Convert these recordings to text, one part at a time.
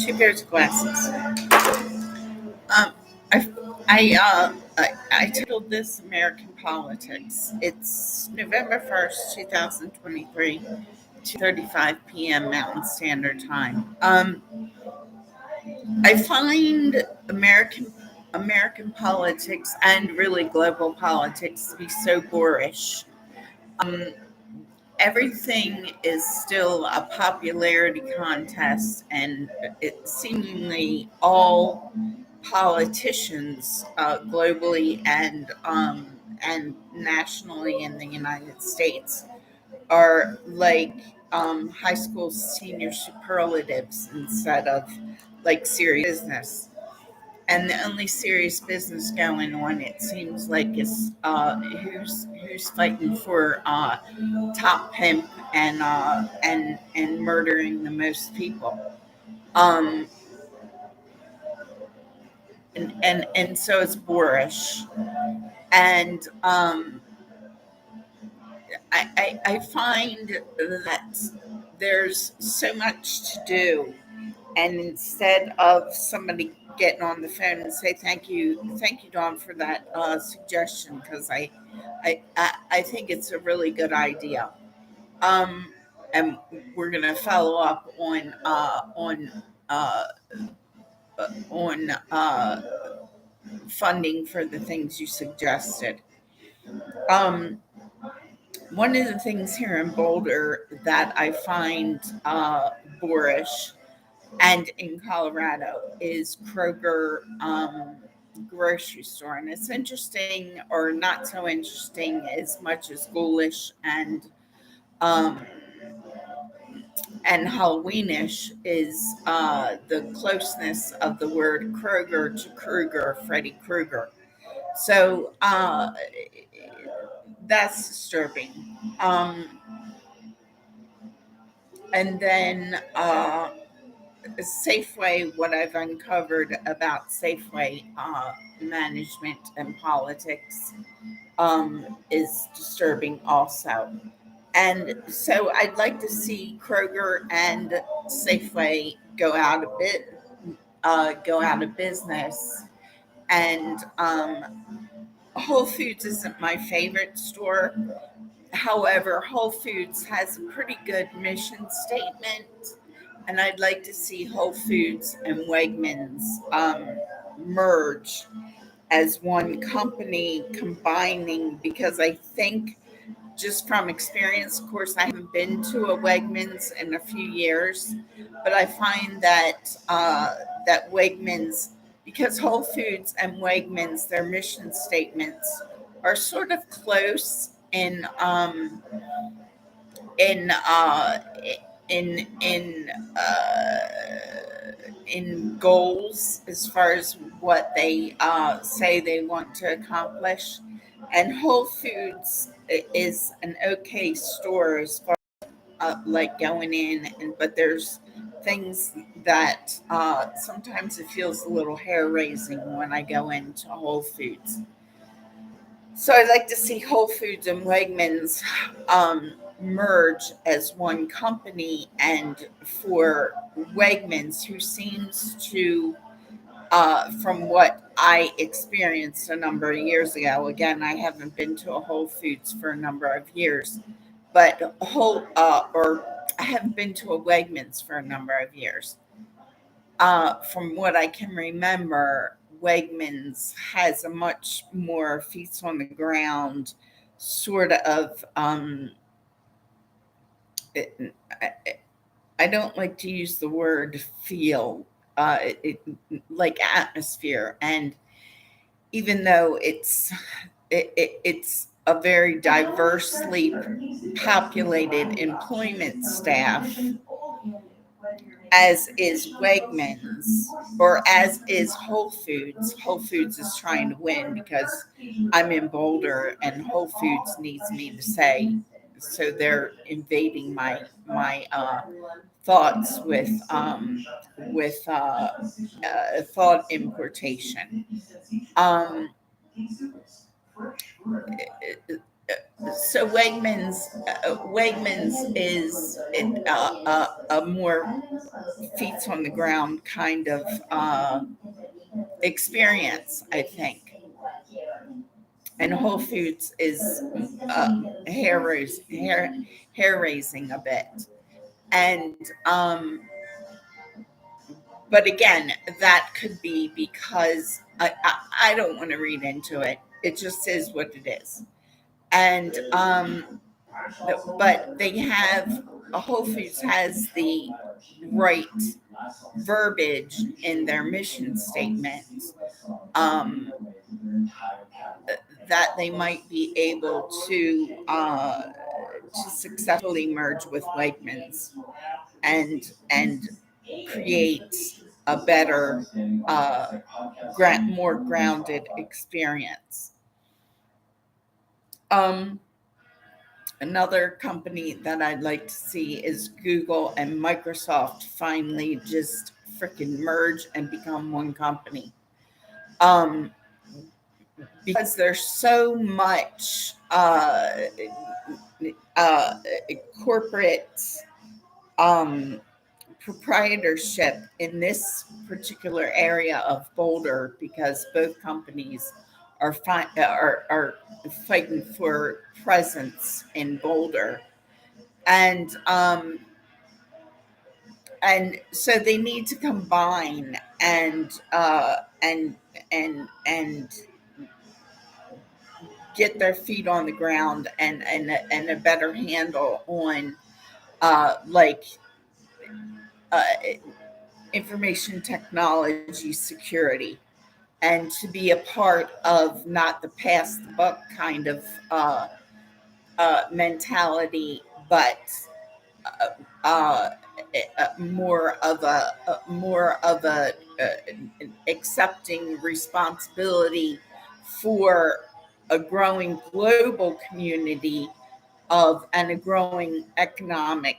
two pairs of glasses. Um, I titled this American Politics. It's November 1st, 2023, 2:35 p.m. Mountain Standard Time. I find American politics and really global politics to be so boorish. Um, Everything is still a popularity contest, and it seemingly all politicians globally and nationally in the United States are like high school senior superlatives instead of like serious business. And the only serious business going on, it seems like, is who's fighting for top pimp and murdering the most people. Um, and so it's boorish. And I find that there's so much to do, and instead of somebody getting on the phone and say thank you, Dawn, for that suggestion, because I think it's a really good idea. Um, and we're gonna follow up uh, on funding for the things you suggested. Um, One of the things here in Boulder that I find boorish and in Colorado is Kroger grocery store. And it's interesting, or not so interesting as much as ghoulish um, and Halloweenish is the closeness of the word Kroger to Kruger, Freddy Krueger. So that's disturbing. Um, and then Safeway, what I've uncovered about Safeway management and politics is disturbing also. And so I'd like to see Kroger and Safeway go out of business. And Whole Foods isn't my favorite store. However, Whole Foods has a pretty good mission statement, and I'd like to see Whole Foods and Wegmans merge as one company, combining, because I think, just from experience, of course, I haven't been to a Wegmans in a few years, but I find that that Wegmans, because Whole Foods and Wegmans, their mission statements are sort of close in in in goals as far as what they say they want to accomplish. And Whole Foods is an okay store as far like going in, and but there's things that sometimes it feels a little hair raising when I go into Whole Foods. So I'd like to see Whole Foods and Wegmans merge as one company, and for Wegmans, who seems to, from what I experienced a number of years ago, again, I haven't been to a Whole Foods for a number of years, but or I haven't been to a Wegmans for a number of years. From what I can remember, Wegmans has a much more feet on the ground sort of. It, I, I don't like to use the word feel, like atmosphere, and even though it's a very diversely populated employment staff, as is Wegmans, or as is Whole Foods. Whole Foods is trying to win because I'm in Boulder and Whole Foods needs me to say, so they're invading my thoughts with thought importation. Um, So Wegmans is a more feet on the ground kind of experience, I think. And Whole Foods is hair raising a bit. And but again, that could be because I don't want to read into it. It just is what it is. And but they have Whole Foods has the right verbiage in their mission statement, um, that they might be able to successfully merge with Wegmans and create a better, more grounded experience. Um, Another company that I'd like to see is Google and Microsoft finally just freaking merge and become one company. Um, because there's so much uh, corporate um, proprietorship in this particular area of Boulder, because both companies are fighting for presence in Boulder, and so they need to combine and get their feet on the ground and a better handle on like uh, information technology security, and to be a part of not the pass the buck kind of mentality, but uh, uh, more of a accepting responsibility for a growing global community of and a growing economic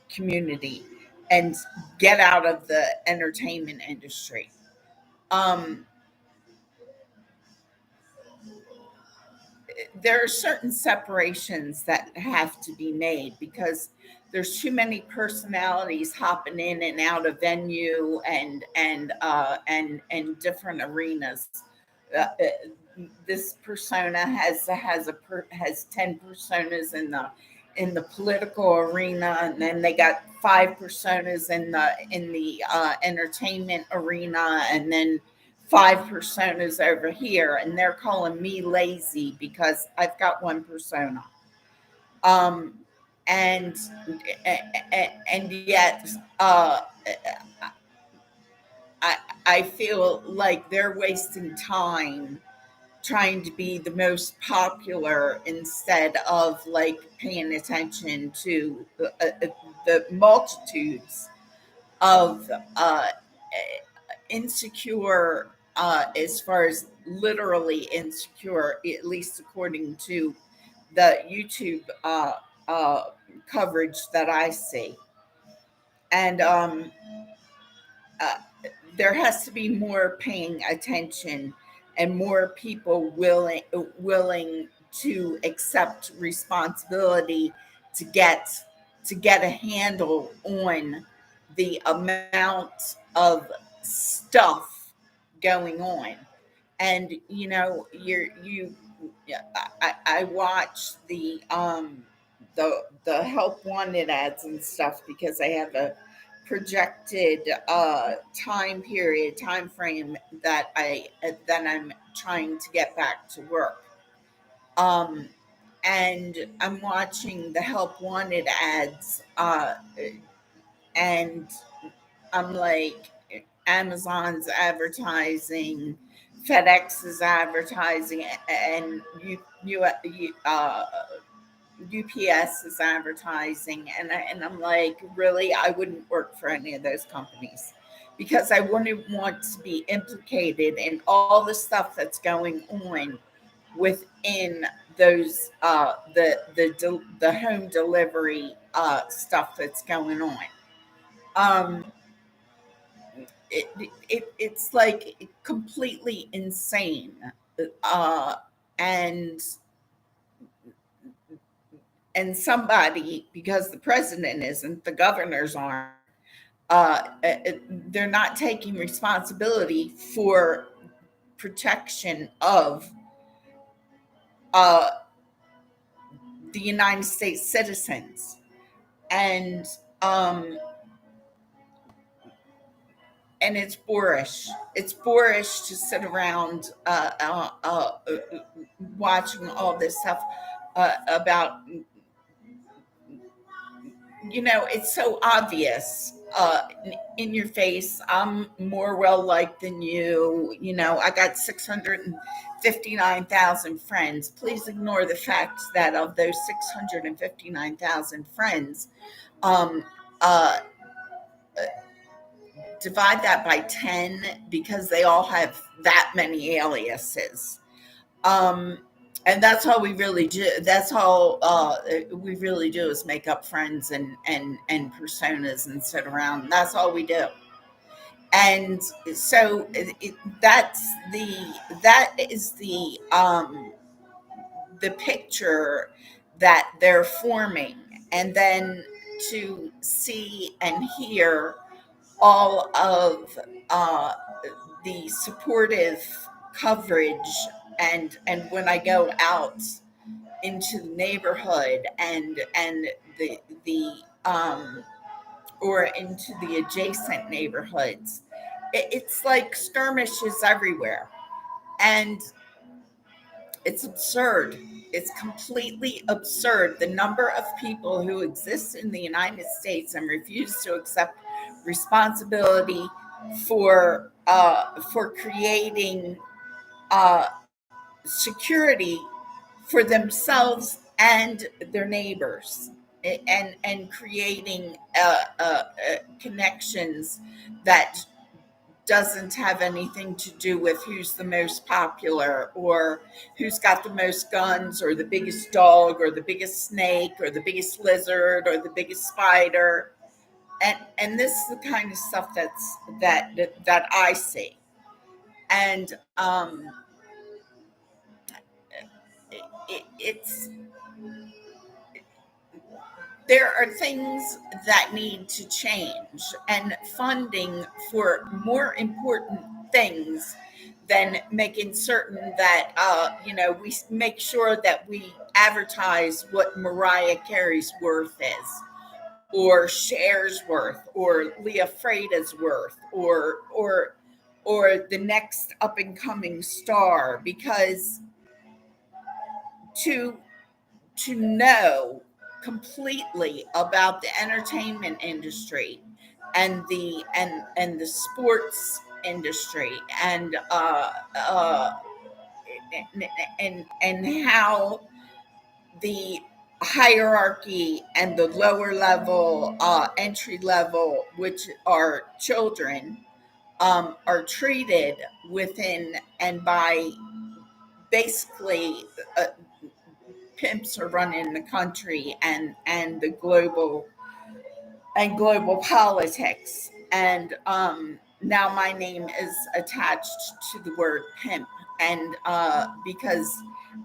community, and get out of the entertainment industry. Um, there are certain separations that have to be made because there's too many personalities hopping in and out of venue and different arenas. This persona has 10 personas in the political arena, and then they got five personas in the entertainment arena, and then five personas over here, and they're calling me lazy because I've got one persona. Um, and and yet, I I feel like they're wasting time trying to be the most popular instead of like paying attention to the multitudes of insecure, as far as literally insecure, at least according to the YouTube uh, coverage that I see. And uh, there has to be more paying attention and more people willing to accept responsibility to get to get a handle on the amount of stuff going on. And yeah, I watch the help wanted ads and stuff because I have a projected time frame that I'm trying to get back to work. um and I'm watching the help wanted ads, and I'm like, Amazon's advertising, FedEx is advertising, and UPS is advertising, and I'm like, really, I wouldn't work for any of those companies because I wouldn't want to be implicated in all the stuff that's going on within those the home delivery stuff that's going on. Um, it's like completely insane. Uh, and somebody, because the president isn't, the governors aren't, they're not taking responsibility for protection of uh, the United States citizens. And um, and it's boorish. It's boorish to sit around watching all this stuff about, it's so obvious, in your face. I'm more well liked than you. I got 659,000 friends. Please ignore the fact that of those 659,000 friends, um, uh, divide that by 10, because they all have that many aliases. Um, and that's all we really do. That's all we really do, is make up friends and personas and sit around. That's all we do. And so that is the picture that they're forming. And then to see and hear all of uh, the supportive coverage, and when I go out into the neighborhood, and the or into the adjacent neighborhoods, it's like skirmishes everywhere. And it's absurd. It's completely absurd. The number of people who exist in the United States and refuse to accept responsibility for creating uh, security for themselves and their neighbors, and creating connections that doesn't have anything to do with who's the most popular, or who's got the most guns, or the biggest dog, or the biggest snake, or the biggest lizard, or the biggest spider. And this is the kind of stuff that I see. And it's there are things that need to change, and funding for more important things than making certain that we make sure that we advertise what Mariah Carey's worth is, or Cher's worth, or Leah Freida's worth, or the next up and coming star. Because to know completely about the entertainment industry, and the sports industry, and how the hierarchy and the lower level, entry level, which are children, are treated within and by, basically, uh, pimps are running the country, and the global politics. And now my name is attached to the word pimp. And because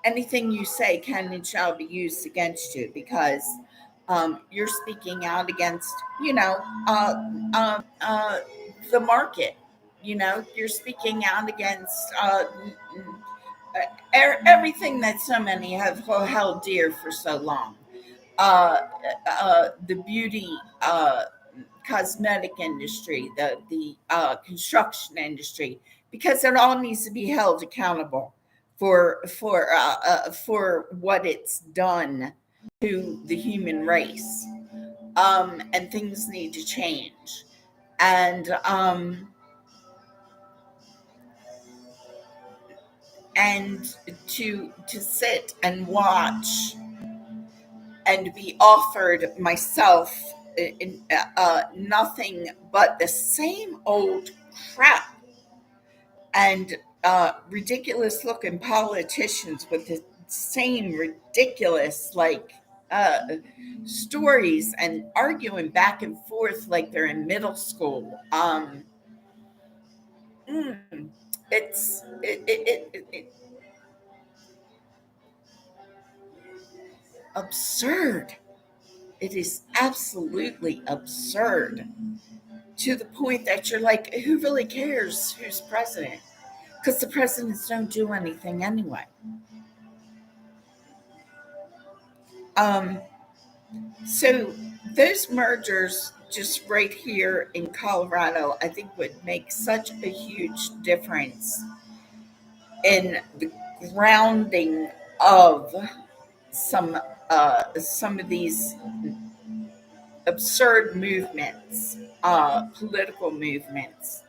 anything you say can and shall be used against you, because you're speaking out against, uh, uh, uh, the market. You're speaking out against everything that so many have held dear for so long. The beauty, cosmetic industry, the construction industry, because it all needs to be held accountable for what it's done to the human race. And things need to change. And um, and to sit and watch and be offered myself nothing but the same old crap, and ridiculous looking politicians with the same ridiculous, like, uh, stories, and arguing back and forth like they're in middle school. Mm, it's it, it, it, it, absurd. It is absolutely absurd to the point that you're like, who really cares who's president? Because the presidents don't do anything anyway. Um, so those mergers just right here in Colorado, I think would make such a huge difference in the grounding of some of these absurd movements, political movements.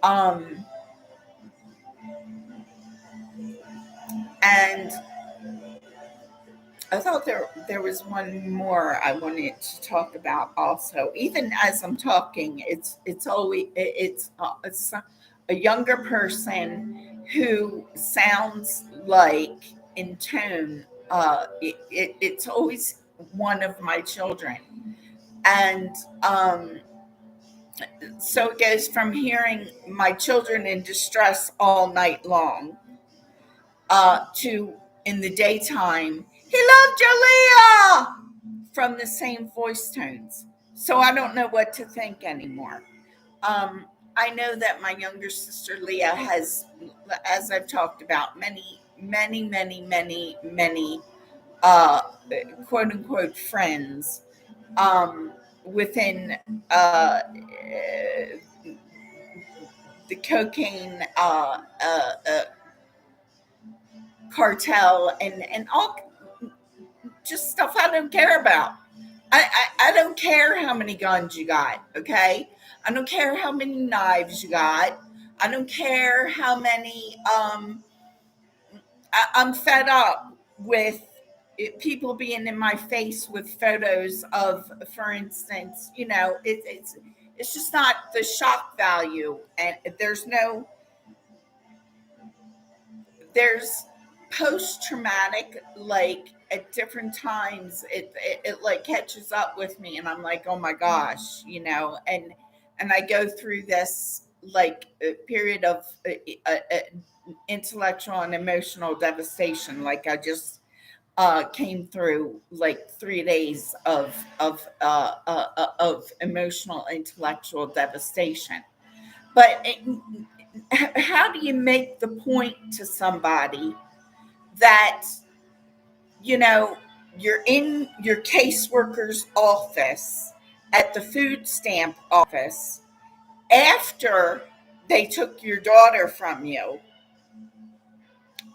Um, and I thought there was one more I wanted to talk about also. Even as I'm talking, it's always it's a younger person who sounds like in tone. It's always one of my children, and so it goes from hearing my children in distress all night long to in the daytime, he loved Jalea from the same voice tones. So I don't know what to think anymore. Um, I know that my younger sister Leah has, as I've talked about, many uh, quote unquote friends within the cocaine cartel and all just stuff I don't care about. I don't care how many guns you got, okay? I don't care how many knives you got. I don't care how many. I'm fed up with people being in my face with photos of, for instance, it's just not the shock value, and there's post traumatic, like at different times it like catches up with me and I'm like, oh my gosh, and I go through this like period of intellectual and emotional devastation. Like I just came through like 3 days of emotional intellectual devastation. But how do you make the point to somebody that you know you're in your caseworker's office at the food stamp office after they took your daughter from you,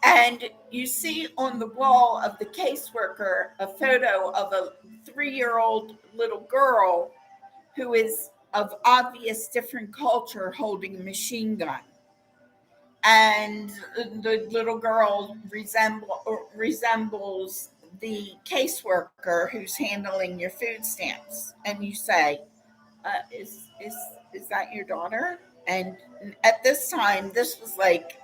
and you see on the wall of the caseworker a photo of a 3-year-old little girl who is of obvious different culture holding a machine gun, and the little girl resembles the caseworker who's handling your food stamps, and you say, is that your daughter?" And at this time, this was like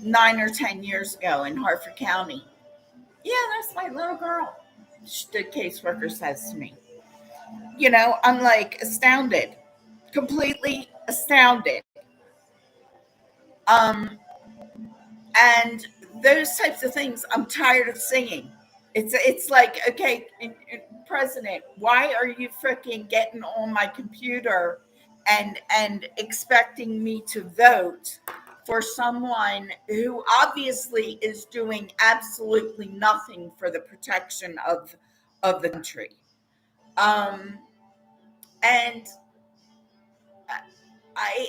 9 or 10 years ago in Harford County. "Yeah, that's my little girl," the caseworker says to me. I'm like astounded, completely astounded. Um, and those types of things I'm tired of singing. It's like, okay, president, why are you freaking getting on my computer and expecting me to vote for someone who obviously is doing absolutely nothing for the protection of the country? um and I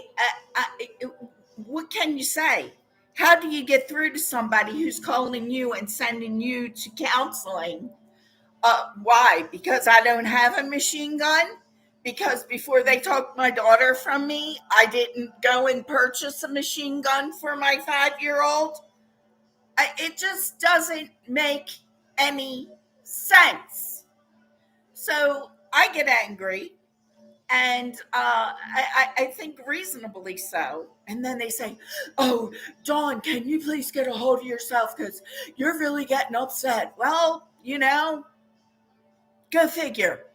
what can you say? How do you get through to somebody who's calling you and sending you to counseling? Why? Because I don't have a machine gun? Because before they took my daughter from me, I didn't go and purchase a machine gun for my 5-year old? It just doesn't make any sense. So I get angry, and I think reasonably so. And then they say, "Oh, Dawn, can you please get a hold of yourself because you're really getting upset." Well, go figure.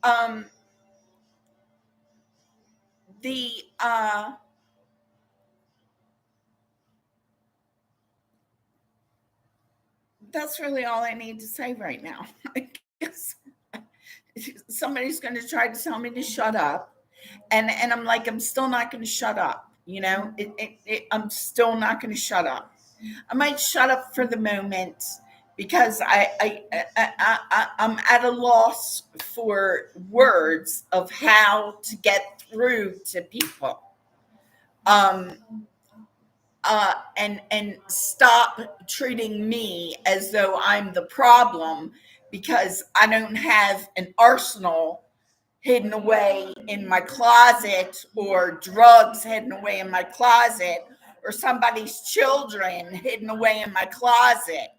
Um, the That's really all I need to say right now. I guess somebody's going to try to tell me to shut up, and I'm like, I'm still not going to shut up. I'm still not going to shut up. I might shut up for the moment because I'm at a loss for words of how to get through to people. Um, and stop treating me as though I'm the problem because I don't have an arsenal hidden away in my closet, or drugs hidden away in my closet, or somebody's children hidden away in my closet.